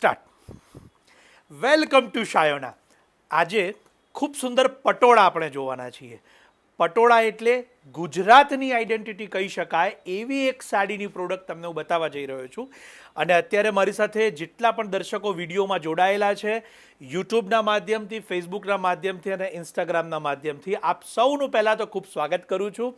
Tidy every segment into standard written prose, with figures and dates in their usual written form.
Start welcome to Shayona. આજે ખૂબ સુંદર પટોળા આપણે જોવાના છીએ. પટોળા એટલે ગુજરાતની આઈડેન્ટિટી કહી શકાય એવી એક સાડીની પ્રોડક્ટ તમને હું બતાવવા જઈ રહ્યો છું. અને અત્યારે મારી સાથે જેટલા પણ દર્શકો વિડીયોમાં જોડાયેલા છે, યુટ્યુબના માધ્યમથી, ફેસબુકના માધ્યમથી અને ઇન્સ્ટાગ્રામના માધ્યમથી, આપ સૌનું પહેલાં તો ખૂબ સ્વાગત કરું છું.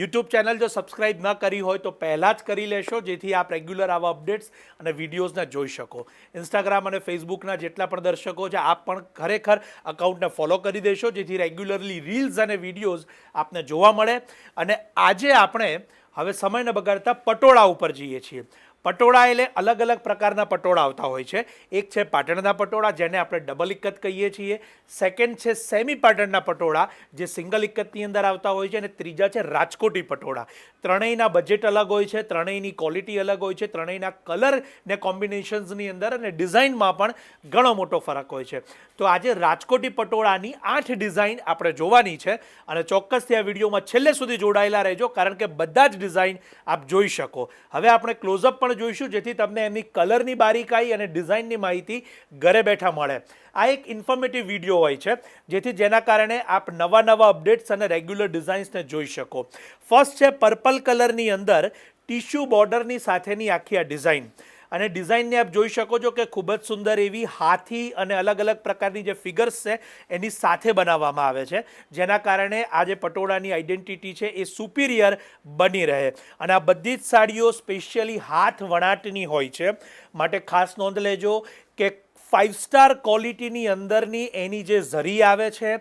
યુટ્યુબ ચેનલ જો સબસ્ક્રાઈબ ન કરી હોય તો પહેલાં જ કરી લેશો, જેથી આપ રેગ્યુલર આવા અપડેટ્સ અને વિડીયોઝને જોઈ શકો. ઇન્સ્ટાગ્રામ અને ફેસબુકના જેટલા પણ દર્શકો છે, આપ પણ ખરેખર અકાઉન્ટને ફોલો કરી દેશો, જેથી રેગ્યુલરલી રીલ્સ અને વિડીયોઝ આપને જોવા મળે. અને આજે આપણે હવે સમય ન બગાડતા પટોળા ઉપર જઈએ છીએ. પટોળા એટલે અલગ અલગ પ્રકારના પટોળા આવતા હોય છે. એક છે પાટણના પટોળા, જેને આપણે ડબલ ઇક્કત કહીએ છીએ. સેકન્ડ છે સેમી પાટણના પટોળા, જે સિંગલ ઇક્કતની અંદર આવતા હોય છે. અને ત્રીજા છે રાજકોટી પટોળા. ત્રણેયના બજેટ અલગ હોય છે, ત્રણેયની ક્વોલિટી અલગ હોય છે, ત્રણેયના કલર ને કોમ્બિનેશન્સની અંદર અને ડિઝાઇનમાં પણ ઘણો મોટો ફરક હોય છે. તો આજે રાજકોટી પટોળાની 8 ડિઝાઇન આપણે જોવાની છે. અને ચોક્કસથી આ વિડીયોમાં છેલ્લે સુધી જોડાયેલા રહેજો, કારણ કે બધા જ ડિઝાઇન આપ જોઈ શકો. હવે આપણે ક્લોઝઅપ પણ જોઈશું, જેથી તમને એમની કલરની બારીકાઈ અને ડિઝાઇનની માહિતી ઘરે બેઠા મળે. આ એક ઇન્ફોર્મેટિવ વિડીયો હોય છે, જેના કારણે આપ નવા અપડેટ્સ અને રેગ્યુલર ડિઝાઇન્સને જોઈ શકો. ફર્સ્ટ છે પર્પલ કલરની અંદર ટીશ્યુ બોર્ડરની સાથેની આખી આ ડિઝાઇન. અને ડિઝાઇનને આપ જોઈ શકો છો કે ખૂબ જ સુંદર એવી હાથી અને અલગ અલગ પ્રકારની જે ફિગર્સ છે એની સાથે બનાવવામાં આવે છે, જેના કારણે આ જે પટોળાની આઈડેન્ટિટી છે એ સુપિરિયર બની રહે. અને આ બધી જ સાડીઓ સ્પેશિયલી હાથ વણાટની હોય છે, માટે ખાસ નોંધ લેજો કે 5 સ્ટાર ક્વોલિટીની અંદરની એની જે ઝરી આવે છે,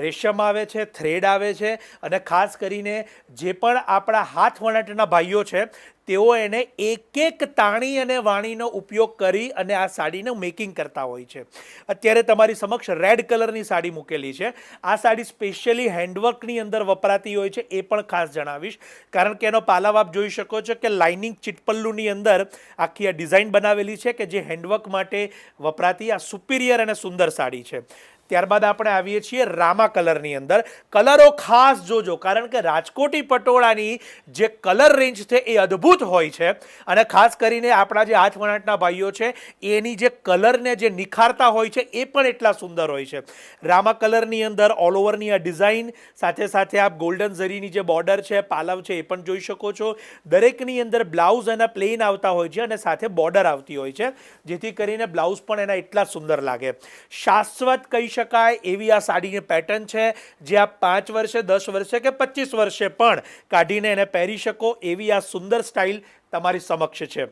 રેશમ આવે છે, થ્રેડ આવે છે. અને ખાસ કરીને જે પણ આપણા હાથ વણાટના ભાઈઓ છે, તેઓ એને એક તાણી અને વાણીનો ઉપયોગ કરી અને આ સાડીનું મેકિંગ કરતા હોય છે. અત્યારે તમારી સમક્ષ રેડ કલરની સાડી મૂકેલી છે. આ સાડી સ્પેશિયલી હેન્ડવર્કની અંદર વપરાતી હોય છે, એ પણ ખાસ જણાવીશ, કારણ કે એનો પાલાવ આપ જોઈ શકો છો કે લાઇનિંગ ચીટપલ્લુની અંદર આખી આ ડિઝાઇન બનાવેલી છે, કે જે હેન્ડવર્ક માટે વપરાતી આ સુપિરિયર અને સુંદર સાડી છે. ત્યારબાદ આપણે આવીએ છીએ રામા કલરની અંદર. કલરો ખાસ જોજો, કારણ કે રાજકોટી પટોળાની જે કલર રેન્જ છે એ અદ્ભુત હોય છે. અને ખાસ કરીને આપણા જે હાથ વણાટના ભાઈઓ છે, એની જે કલરને જે નિખારતા હોય છે એ પણ એટલા સુંદર હોય છે. રામા કલરની અંદર ઓલ ઓવરની આ ડિઝાઇન, સાથે સાથે આપ ગોલ્ડન ઝરીની જે બોર્ડર છે, પાલવ છે, એ પણ જોઈ શકો છો. દરેકની અંદર બ્લાઉઝ એના પ્લેન આવતા હોય છે અને સાથે બોર્ડર આવતી હોય છે, જેથી કરીને બ્લાઉઝ પણ એના એટલા સુંદર લાગે. શાશ્વત કહી શકાય એવી આ સાડીની પેટર્ન છે, જે આપ 5 વર્ષે, 10 વર્ષે કે 25 વર્ષે પણ કાઢીને એને પહેરી શકો એવી આ સુંદર સ્ટાઇલ તમારી સમક્ષ છે.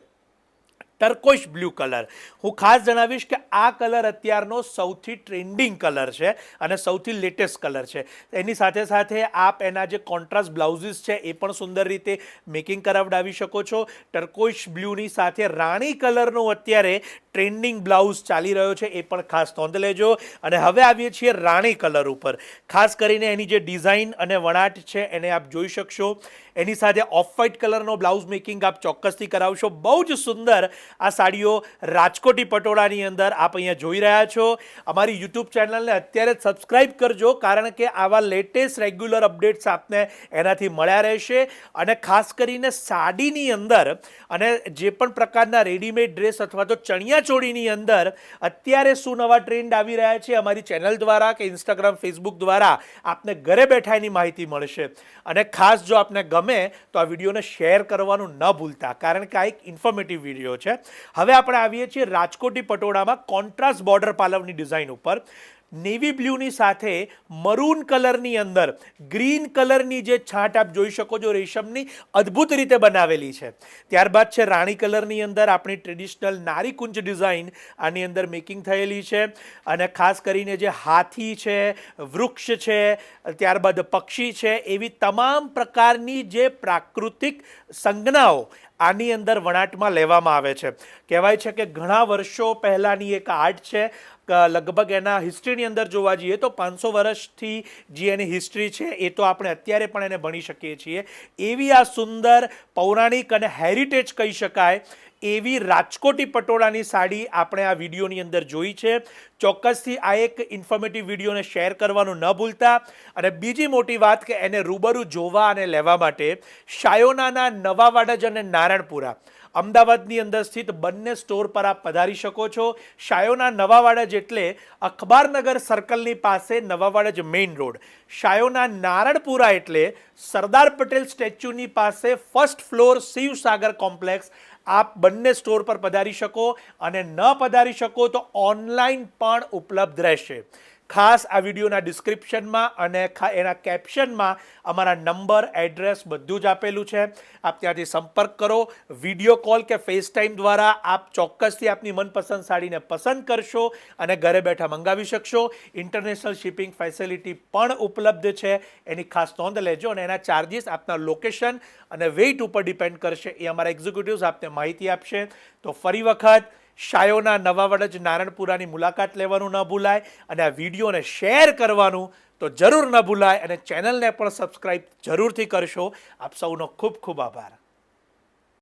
ટર્કોઇશ બ્લુ કલર. હું ખાસ જણાવીશ કે આ કલર અત્યારનો સૌથી ટ્રેન્ડિંગ કલર છે અને સૌથી લેટેસ્ટ કલર છે. એની સાથે સાથે આપ એના જે કોન્ટ્રાસ્ટ બ્લાઉઝીસ છે એ પણ સુંદર રીતે મેકિંગ કરાવડાવી શકો છો. ટર્કોઇશ બ્લુની સાથે રાણી કલરનો અત્યારે ટ્રેન્ડિંગ બ્લાઉઝ ચાલી રહ્યો છે, એ પણ ખાસ નોંધ લેજો. અને હવે આવીએ છીએ રાણી કલર ઉપર. ખાસ કરીને એની જે ડિઝાઇન અને વણાટ છે એને આપ જોઈ શકશો. એની સાથે ઓફ વ્હાઇટ કલરનો બ્લાઉઝ મેકિંગ આપ ચોક્કસથી કરાવશો. બહુ જ સુંદર આ સાડીઓ રાજકોટી પટોળાની અંદર આપ અહીંયા જોઈ રહ્યા છો. અમારી યુટ્યુબ ચેનલને અત્યારે જ સબસ્ક્રાઈબ કરજો, કારણ કે આવા લેટેસ્ટ રેગ્યુલર અપડેટ્સ આપને એનાથી મળ્યા રહેશે. અને ખાસ કરીને સાડીની અંદર અને જે પણ પ્રકારના રેડીમેડ ડ્રેસ અથવા તો ચણિયાચોળીની અંદર અત્યારે શું નવા ટ્રેન્ડ આવી રહ્યા છે, અમારી ચેનલ દ્વારા કે ઇન્સ્ટાગ્રામ, ફેસબુક દ્વારા આપને ઘરે બેઠા એની માહિતી મળશે. અને ખાસ જો આપને ગમે તો આ વિડીયોને શેર કરવાનું ન ભૂલતા, કારણ કે આ એક ઇન્ફોર્મેટિવ વિડીયો છે. હવે આપણે આવીએ છીએ રાજકોટી પટોળામાં કોન્ટ્રાસ્ટ બોર્ડર પાલવની ડિઝાઇન ઉપર. નેવી બ્લુની સાથે મરૂન કલરની અંદર ગ્રીન કલરની જે છાંટ આપ જોઈ શકો છો, રેશમની અદ્ભુત રીતે બનાવેલી છે. ત્યારબાદ છે રાણી કલરની અંદર આપણી ટ્રેડિશનલ નારીકુંજ ડિઝાઇન આની અંદર મેકિંગ થયેલી છે. અને ખાસ કરીને જે હાથી છે, વૃક્ષ છે, ત્યારબાદ પક્ષી છે, એવી તમામ પ્રકારની જે પ્રાકૃતિક સંજ્ઞાઓ આની અંદર વણાટમાં લેવામાં આવે છે. કહેવાય છે કે ઘણા વર્ષો પહેલાંની એક આર્ટ છે. લગભગ એના હિસ્ટ્રીની અંદર જોવા જઈએ તો 500 વર્ષથી જે એની હિસ્ટ્રી છે એ તો આપણે અત્યારે પણ એને ભણી શકીએ છીએ. એવી આ સુંદર પૌરાણિક અને હેરિટેજ કહી શકાય એવી રાજકોટી પટોળાની સાડી આપણે આ વિડીયોની અંદર જોઈ છે. ચોક્કસથી આ એક ઇન્ફોર્મેટિવ વિડીયોને શેર કરવાનું ન ભૂલતા. અને બીજી મોટી વાત કે એને રૂબરૂ જોવા અને લેવા માટે શાયોનાના નવા વાડજ અને નારણપુરા અમદાવાદની અંદર સ્થિત બંને સ્ટોર પર આપ પધારી શકો છો. શાયોના નવા વાડજ એટલે અખબારનગર સર્કલની પાસે નવા વાડજ મેઇન રોડ. શાયોના નારણપુરા એટલે સરદાર પટેલ સ્ટેચ્યુની પાસે ફર્સ્ટ ફ્લોર શિવસાગર કોમ્પ્લેક્સ. આપ બંને સ્ટોર પર પધારી શકો અને ન પધારી શકો તો ઓનલાઈન પણ ઉપલબ્ધ રહેશે. ખાસ આ વિડીયોના ડિસ્ક્રિપ્શનમાં અને એના કેપ્શનમાં અમારા નંબર, એડ્રેસ બધું જ આપેલું છે. આપ ત્યાંથી સંપર્ક કરો. વિડીયો કોલ કે ફેસ ટાઈમ દ્વારા આપ ચોક્કસથી આપની મનપસંદ સાડીને પસંદ કરશો અને ઘરે બેઠા મંગાવી શકશો. ઇન્ટરનેશનલ શિપિંગ ફેસિલિટી પણ ઉપલબ્ધ છે, એની ખાસ નોંધ લેજો. અને એના ચાર્જિસ આપના લોકેશન અને વેઇટ ઉપર ડિપેન્ડ કરશે, એ અમારા એક્ઝિક્યુટિવ્સ આપને માહિતી આપશે. તો ફરી વખત શાયોના નવા વડજ નારણપુરાની મુલાકાત લેવાનું ન ભૂલાય અને આ વિડીયોને શેર કરવાનું તો જરૂર ન ભૂલાય અને ચેનલને પણ સબસ્ક્રાઈબ જરૂરથી કરશો. આપ સૌનો ખૂબ ખૂબ આભાર.